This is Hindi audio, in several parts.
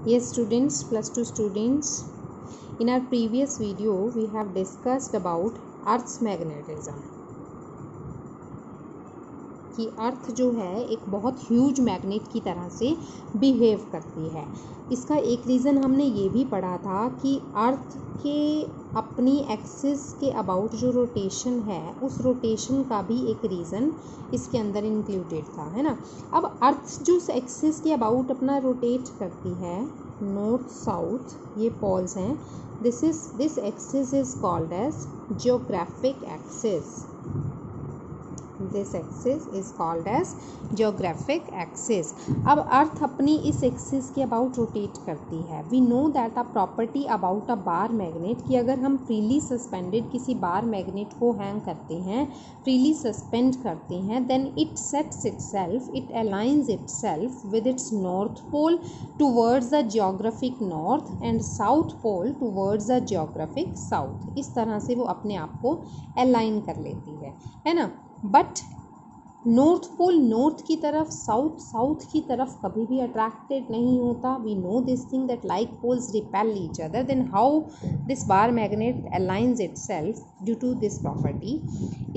Yes, students, plus 2 students. In our previous video, we have discussed about Earth's magnetism. कि अर्थ जो है एक बहुत ह्यूज मैग्नेट की तरह से बिहेव करती है। इसका एक रीज़न हमने ये भी पढ़ा था कि अर्थ के अपनी एक्सिस के अबाउट जो रोटेशन है उस रोटेशन का भी एक रीज़न इसके अंदर इंक्लूडेड था, है ना। अब अर्थ जो एक्सिस के अबाउट अपना रोटेट करती है, नॉर्थ साउथ ये पोल्स हैं, this axis is called as geographic axis. This axis is called as geographic axis. अब अर्थ अपनी इस एक्सिस के अबाउट रोटेट करती है। We know that a property about a bar magnet कि अगर हम फ्रीली सस्पेंडेड किसी बार मैग्नेट को हैंग करते हैं, फ्रीली सस्पेंड करते हैं, then it sets itself, it aligns itself with its north pole towards the geographic north and south pole towards the geographic south. इस तरह से वो अपने आप को अलाइन कर लेती है ना। बट नॉर्थ पोल नॉर्थ की तरफ, साउथ साउथ की तरफ कभी भी अट्रैक्टेड नहीं होता। We know this thing that like poles repel each other, then how this bar magnet aligns itself due to this property.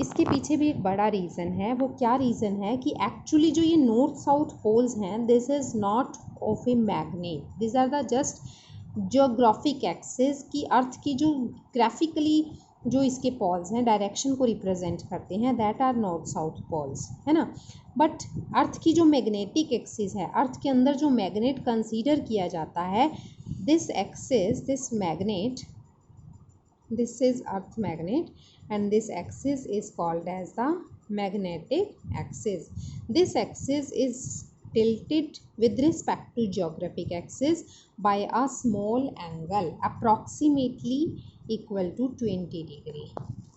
इसके पीछे भी एक बड़ा रीज़न है। वो क्या रीज़न है कि एक्चुअली जो ये नॉर्थ साउथ पोल्स हैं, this is not of a magnet, this are the just geographic axis की अर्थ की जो ग्राफिकली जो इसके पोल्स हैं डायरेक्शन को रिप्रेजेंट करते हैं, that are north south poles, है ना। बट अर्थ की जो मैग्नेटिक एक्सिस है, अर्थ के अंदर जो मैग्नेट कंसीडर किया जाता है, this axis, this magnet, this is earth magnet and this axis is called as the magnetic axis. This axis is tilted with respect to geographic axis by a small angle approximately equal to 20 degree.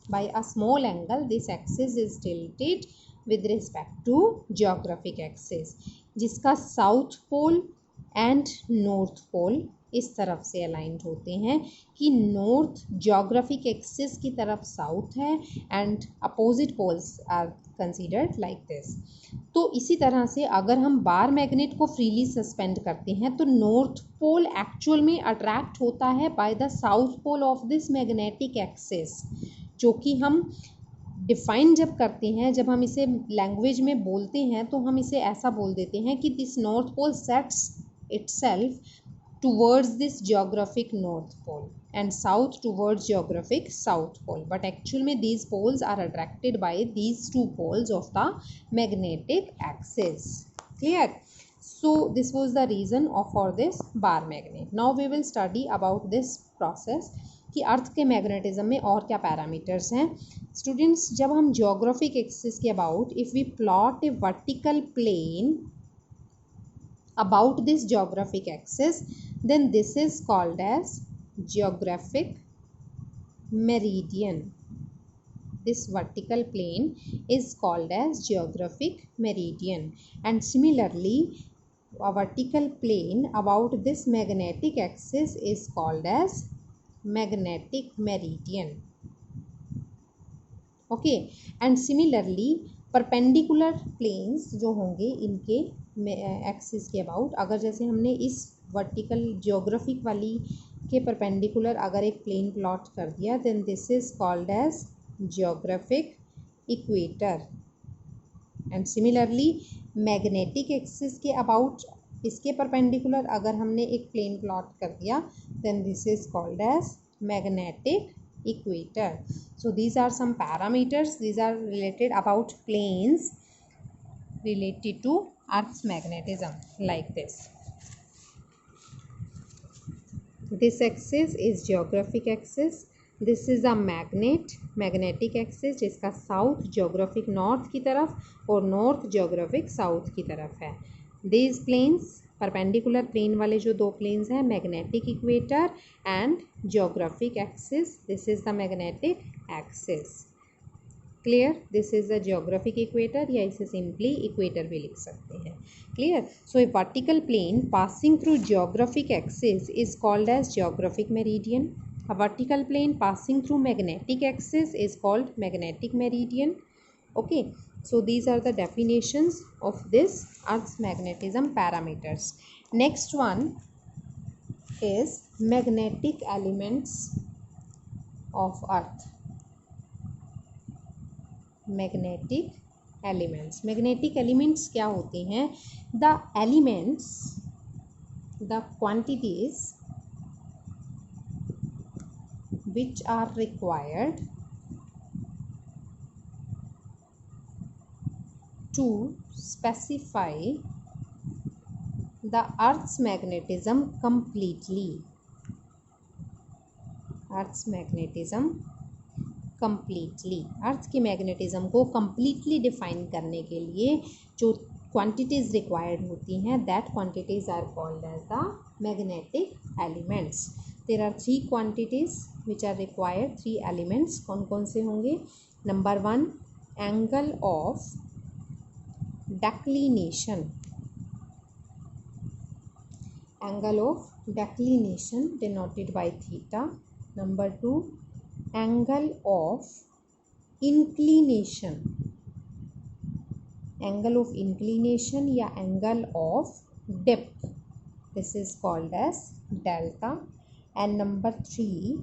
By a small angle this axis is tilted with respect to geographic axis, जिसका south pole and north pole इस तरफ से अलाइंड होते हैं कि नॉर्थ जियोग्राफिक एक्सिस की तरफ साउथ है and opposite poles are considered like this. तो इसी तरह से अगर हम बार मैग्नेट को फ्रीली सस्पेंड करते हैं तो नॉर्थ पोल एक्चुअल में अट्रैक्ट होता है by the south pole of this magnetic axis, जो कि हम डिफाइन जब करते हैं, जब हम इसे लैंग्वेज में बोलते हैं तो हम इसे ऐसा बोल देते हैं कि this north pole sets itself towards this geographic north pole and south towards geographic south pole, but actually these poles are attracted by these two poles of the magnetic axis. Clear? So this was the reason for this bar magnet. Now we will study about this process कि अर्थ के मैग्नेटिज्म में और क्या पैरामीटर्स हैं। स्टूडेंट्स, जब हम जियोग्राफिक एक्सिस के about if we plot a vertical plane about this geographic axis, then this is called as geographic meridian. This vertical plane is called as geographic meridian, and similarly a vertical plane about this magnetic axis is called as magnetic meridian. Okay, and similarly perpendicular planes जो होंगे इनके एक्सिस के अबाउट, अगर जैसे हमने इस वर्टिकल जियोग्राफिक वाली के परपेंडिकुलर अगर एक प्लेन प्लॉट कर दिया, then this is called as geographic equator. And similarly magnetic axis के अबाउट इसके परपेंडिकुलर अगर हमने एक प्लेन प्लॉट कर दिया, then this is called as magnetic equator. So these are some parameters, these are related about planes related to Earth's magnetism like this. This axis is geographic axis, this is a magnetic axis जिसका साउथ geographic नॉर्थ की तरफ और नॉर्थ geographic साउथ की तरफ है। These planes परपेंडिकुलर प्लेन वाले जो दो प्लेन्स हैं, magnetic equator and geographic axis, this is the magnetic axis. Clear? This is the geographic equator, या इसे सिंपली इक्वेटर भी लिख सकते हैं। Clear? So a vertical plane passing through geographic axis is called as geographic meridian. A vertical plane passing through magnetic axis is called magnetic meridian. Okay, so these are the definitions of this Earth's magnetism parameters. Next one, is magnetic elements of earth. Magnetic elements क्या होते हैं? The elements, the quantities which are required to specify the earth's magnetism completely. अर्थ के मैग्नेटिज्म को कम्प्लीटली डिफाइन करने के लिए जो क्वांटिटीज़ रिक्वायर्ड होती हैं, that quantities are called as the magnetic elements. There are 3 quantities which are required, 3 elements. कौन कौन से होंगे? Number 1, angle of declination denoted by theta. Number 2, angle of inclination या angle of depth, this is called as delta. And number 3,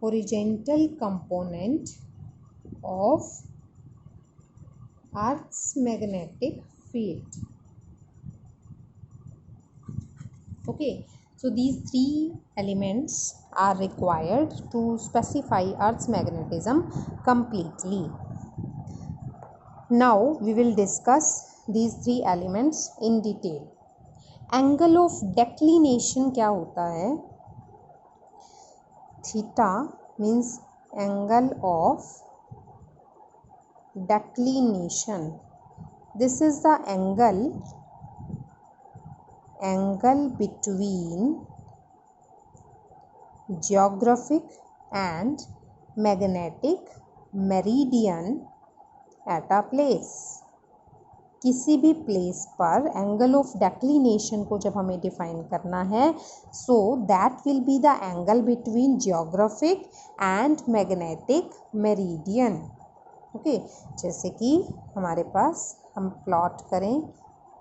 horizontal component of earth's magnetic field. Okay, so these 3 elements are required to specify earth's magnetism completely. Now we will discuss these 3 elements in detail. Angle of declination क्या होता है? Theta means angle of declination. This is the angle between geographic and magnetic meridian at a place. किसी भी प्लेस पर एंगल ऑफ डेक्लिनेशन को जब हमें डिफाइन करना है, सो that will be the angle between geographic and magnetic meridian. Okay, जैसे कि हमारे पास हम प्लॉट करें,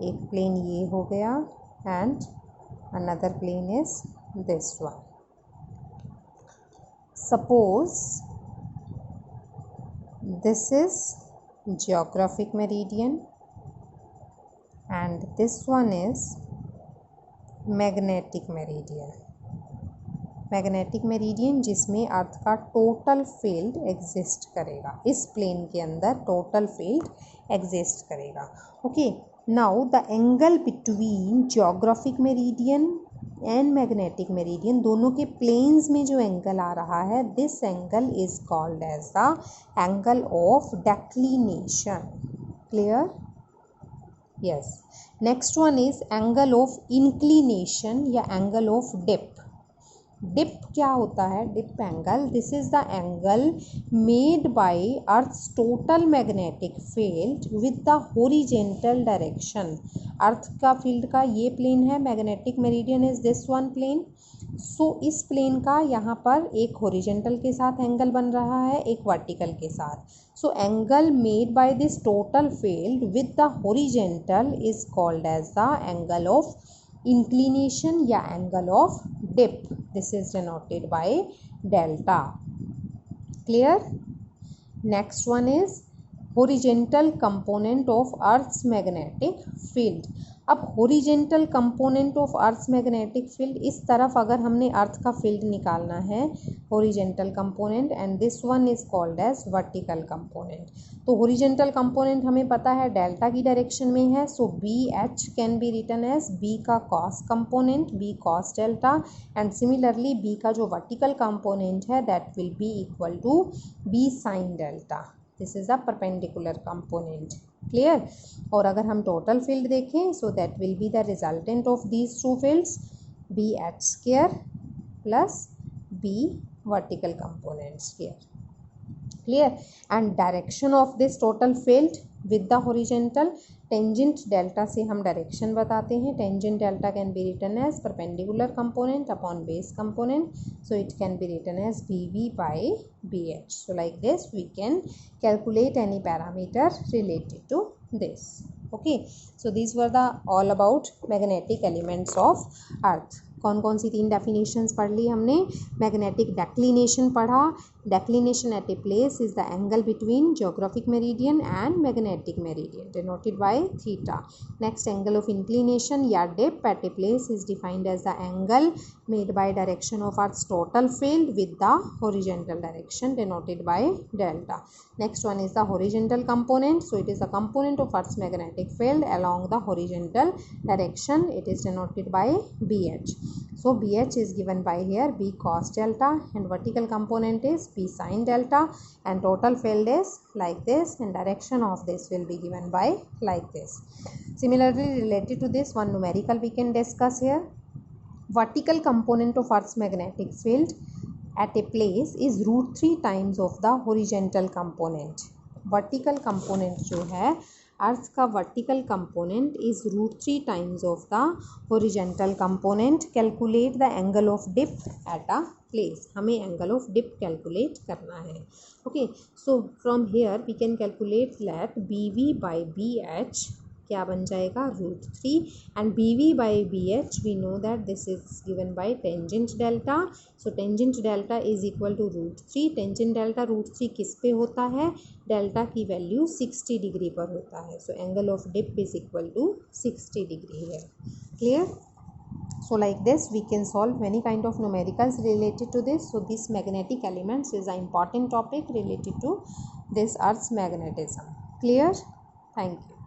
एक प्लेन ये हो गया and another plane is this one. Suppose this is geographic meridian and this one is magnetic meridian जिसमें अर्थ का टोटल फील्ड एग्जिस्ट करेगा. इस प्लेन के अंदर टोटल फील्ड एग्जिस्ट करेगा. Okay, now the angle between geographic meridian and magnetic meridian, दोनों के planes में जो एंगल आ रहा है, this angle is called as the angle of declination. Clear? Yes. Next one is angle of inclination या angle of dip. डिप क्या होता है? Dip angle, this is the angle made by earth's total magnetic field with the horizontal direction. Earth का फील्ड का ये प्लेन है, magnetic meridian is this one plane. So इस प्लेन का यहाँ पर एक हॉरिजॉन्टल के साथ एंगल बन रहा है, एक वर्टिकल के साथ. So angle made by this total field with the horizontal is called as the angle of inclination या angle of dip. This is denoted by delta. Clear? Next one is horizontal component of earth's magnetic field. अब horizontal component of earth's magnetic field, इस तरफ अगर हमने अर्थ का फील्ड निकालना है, horizontal component, and this one is called as vertical component. तो हॉरिजॉन्टल कंपोनेंट हमें पता है डेल्टा की डायरेक्शन में है, so B H can be written as B का cos component, B cos delta. And similarly B का जो वर्टिकल कंपोनेंट है that will be equal to B sine delta. This is a perpendicular component. Clear? और अगर हम टोटल फील्ड देखें, so that will be the resultant of these two fields, B H square plus B vertical component square. Clear? And direction of this total field with the horizontal, tangent delta से हम डायरेक्शन बताते हैं. Tangent delta can be written as perpendicular component upon base component, so it can be written as B V by B H. So like this we can calculate any parameter related to this. Okay, so these were the all about magnetic elements of earth. कौन कौन सी 3 डेफिनेशंस पढ़ ली हमने? मैग्नेटिक डेक्लिनेशन पढ़ा, declination at a place is the angle between geographic meridian and magnetic meridian denoted by theta. Next, angle of inclination या dip at a place is defined as the angle made by direction of earth's total field with the horizontal direction denoted by delta. Next one is the horizontal component. So it is a component of Earth's magnetic field along the horizontal direction. It is denoted by BH. So BH is given by here B cos delta, and vertical component is B sin delta, and total field is like this, and direction of this will be given by like this. Similarly, related to this, one numerical we can discuss here. Vertical component of Earth's magnetic field at a place is √3 times of the horizontal component. Vertical component जो है अर्थ का vertical component is √3 times of the horizontal component. Calculate the angle of dip at a place. हमें एंगल ऑफ डिप कैलकुलेट करना है. Okay, so from here we can calculate that BV by BH क्या बन जाएगा? √3, एंड BV by BH we know that this is given by tangent delta. So tangent delta is equal to √3. Tangent delta √3 किस पे होता है? डेल्टा की वैल्यू 60 डिग्री पर होता है. So angle of dip is equal to 60 degree है. क्लियर? So like this we can solve many kind of numericals related to this. So this magnetic elements is an important topic related to this Earth's magnetism. Clear? Thank you.